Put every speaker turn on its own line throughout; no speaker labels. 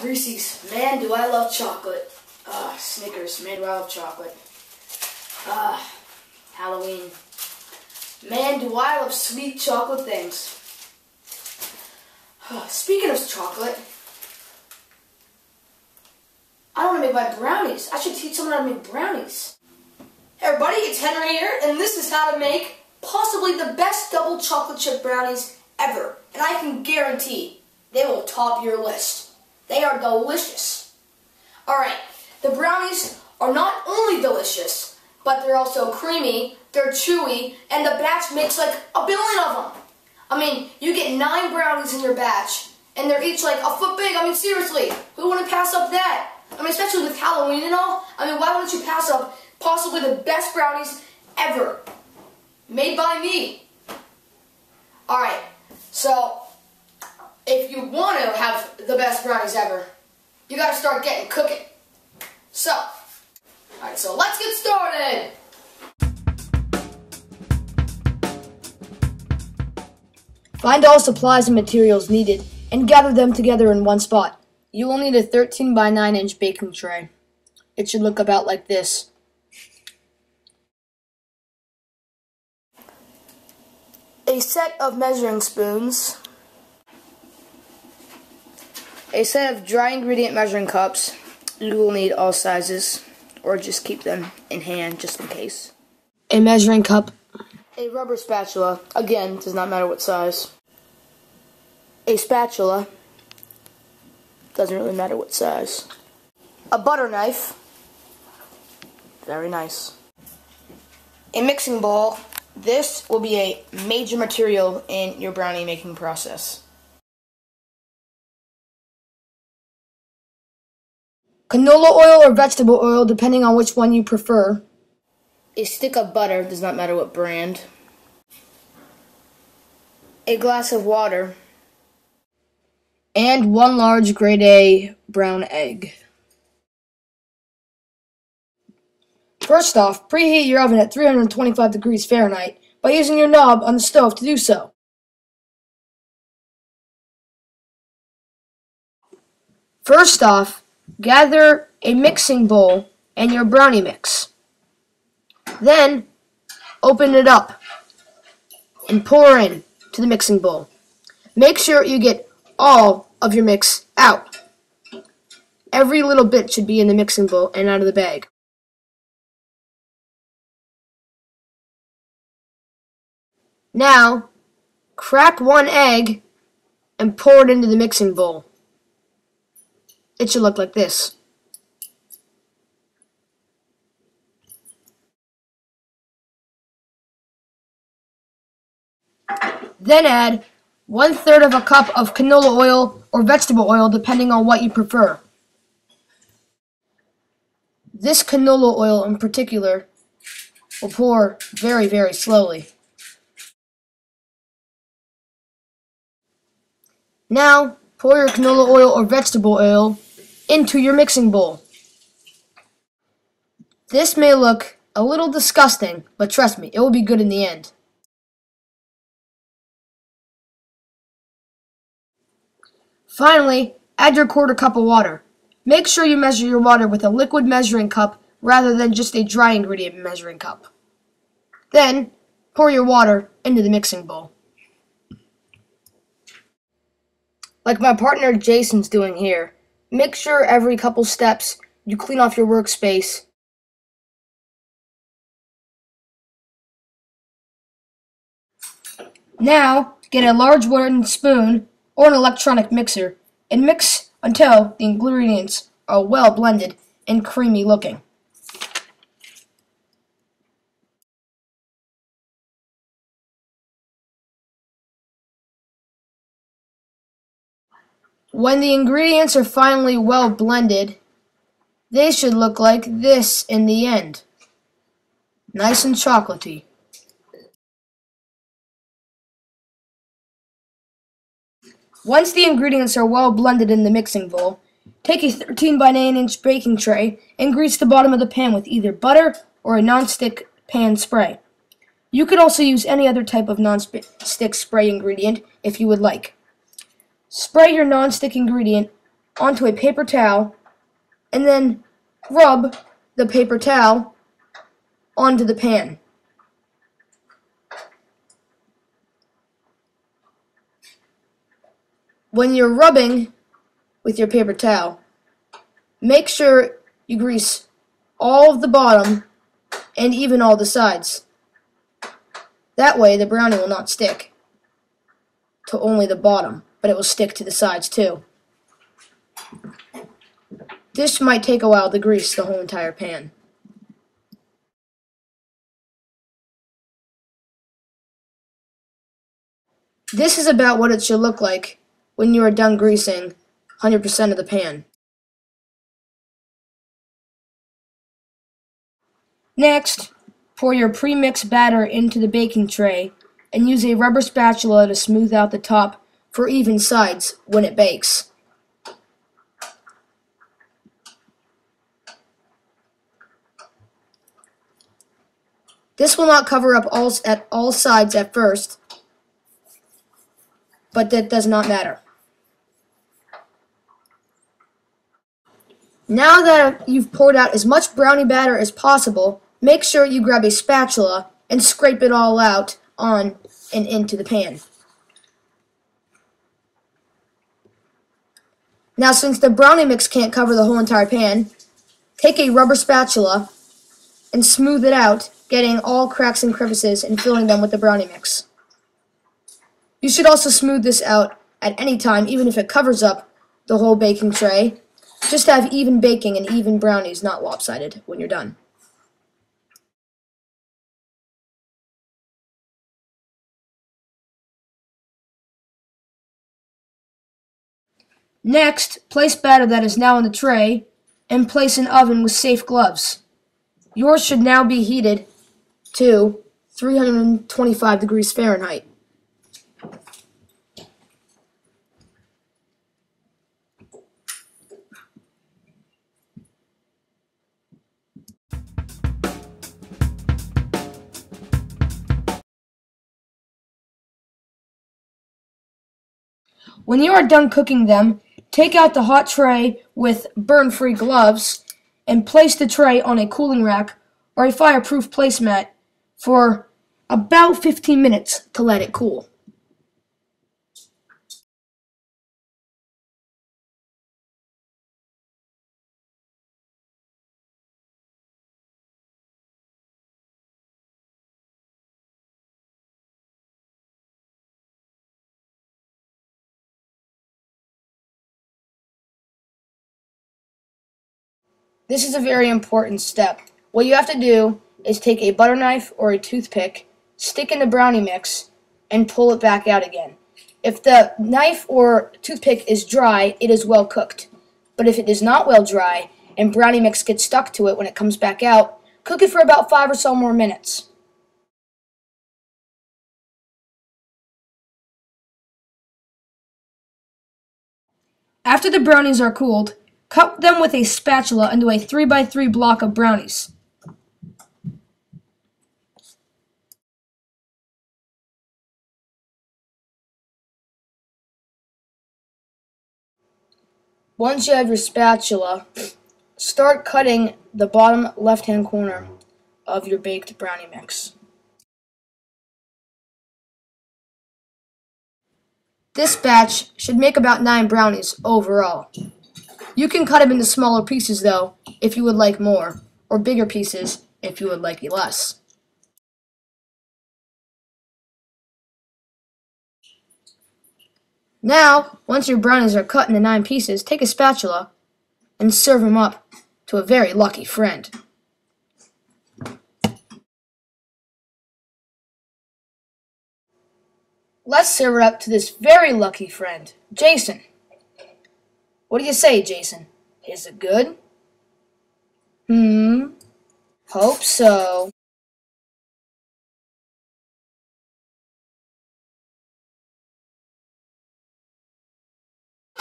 Reese's. Man, do I love chocolate. Snickers. Man, do I love chocolate. Halloween. Man, do I love sweet chocolate things. Speaking of chocolate, I don't want to make my brownies. I should teach someone how to make brownies. Hey everybody, it's Henry here, and this is how to make possibly the best double chocolate chip brownies ever. And I can guarantee they will top your list. They are delicious. Alright, the brownies are not only delicious, but they're also creamy, they're chewy, and the batch makes like 1 billion of them. I mean, you get 9 brownies in your batch, and they're each like 1 foot big. I mean, seriously, who wouldn't pass up that? I mean, especially with Halloween and all. I mean, why wouldn't you pass up possibly the best brownies ever? Made by me. Alright, so if you want to have the best brownies ever, you gotta start getting cooking. So, alright, so let's get started! Find all supplies and materials needed and gather them together in one spot. You will need a 13 by 9 inch baking tray. It should look about like this. A set of measuring spoons. A set of dry ingredient measuring cups. You will need all sizes, or just keep them in hand just in case. A measuring cup. A rubber spatula. Again, does not matter what size. A spatula. Doesn't really matter what size. A butter knife. Very nice. A mixing bowl. This will be a major material in your brownie making process. Canola oil or vegetable oil, depending on which one you prefer. A stick of butter, does not matter what brand. A glass of water. And 1 large grade A brown egg. First off, preheat your oven at 325 degrees Fahrenheit by using your knob on the stove to do so. First off, gather a mixing bowl and your brownie mix. Then, open it up and pour in to the mixing bowl. Make sure you get all of your mix out. Every little bit should be in the mixing bowl and out of the bag. Now, crack 1 egg and pour it into the mixing bowl. It should look like this. Then add 1/3 of a cup of canola oil or vegetable oil, depending on what you prefer. This canola oil in particular will pour very, very slowly. Now, pour your canola oil or vegetable oil into your mixing bowl. This may look a little disgusting, but trust me, it will be good in the end. Finally, add your 1/4 cup of water. Make sure you measure your water with a liquid measuring cup rather than just a dry ingredient measuring cup. Then, pour your water into the mixing bowl. Like my partner Jason's doing here, make sure every couple steps you clean off your workspace. Now, get a large wooden spoon or an electronic mixer and mix until the ingredients are well blended and creamy looking. When the ingredients are finally well blended, they should look like this in the end. Nice and chocolatey. Once the ingredients are well blended in the mixing bowl, take a 13 by 9 inch baking tray and grease the bottom of the pan with either butter or a non-stick pan spray. You could also use any other type of non-stick spray ingredient if you would like. Spray your non-stick ingredient onto a paper towel and then rub the paper towel onto the pan. When you're rubbing with your paper towel, make sure you grease all of the bottom and even all the sides. That way the brownie will not stick to only the bottom, but it will stick to the sides too. This might take a while to grease the whole entire pan. This is about what it should look like when you are done greasing 100% of the pan. Next, pour your pre-mixed batter into the baking tray and use a rubber spatula to smooth out the top for even sides when it bakes. This will not cover up all sides at first, but that does not matter. Now that you've poured out as much brownie batter as possible, make sure you grab a spatula and scrape it all out on and into the pan. Now, since the brownie mix can't cover the whole entire pan, take a rubber spatula and smooth it out, getting all cracks and crevices and filling them with the brownie mix. You should also smooth this out at any time, even if it covers up the whole baking tray. Just have even baking and even brownies, not lopsided, when you're done. Next, place batter that is now in the tray and place in oven with safe gloves. Yours should now be heated to 325 degrees Fahrenheit. When you are done cooking them, take out the hot tray with burn-free gloves and place the tray on a cooling rack or a fireproof placemat for about 15 minutes to let it cool. This is a very important step. What you have to do is take a butter knife or a toothpick, stick in the brownie mix, and pull it back out again. If the knife or toothpick is dry, it is well cooked. But if it is not well dry and brownie mix gets stuck to it when it comes back out, cook it for about 5 or so more minutes. After the brownies are cooled, cut them with a spatula into a 3x3 block of brownies. Once you have your spatula, start cutting the bottom left-hand corner of your baked brownie mix. This batch should make about 9 brownies overall. You can cut them into smaller pieces though, if you would like more, or bigger pieces if you would like less. Now, once your brownies are cut into 9 pieces, take a spatula and serve them up to a very lucky friend. Let's serve it up to this very lucky friend, Jason. What do you say, Jason? Is it good? Hope so.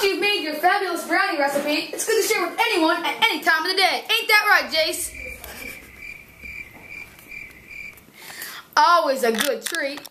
You've made your fabulous brownie recipe. It's good to share with anyone at any time of the day. Ain't that right, Jace? Always a good treat.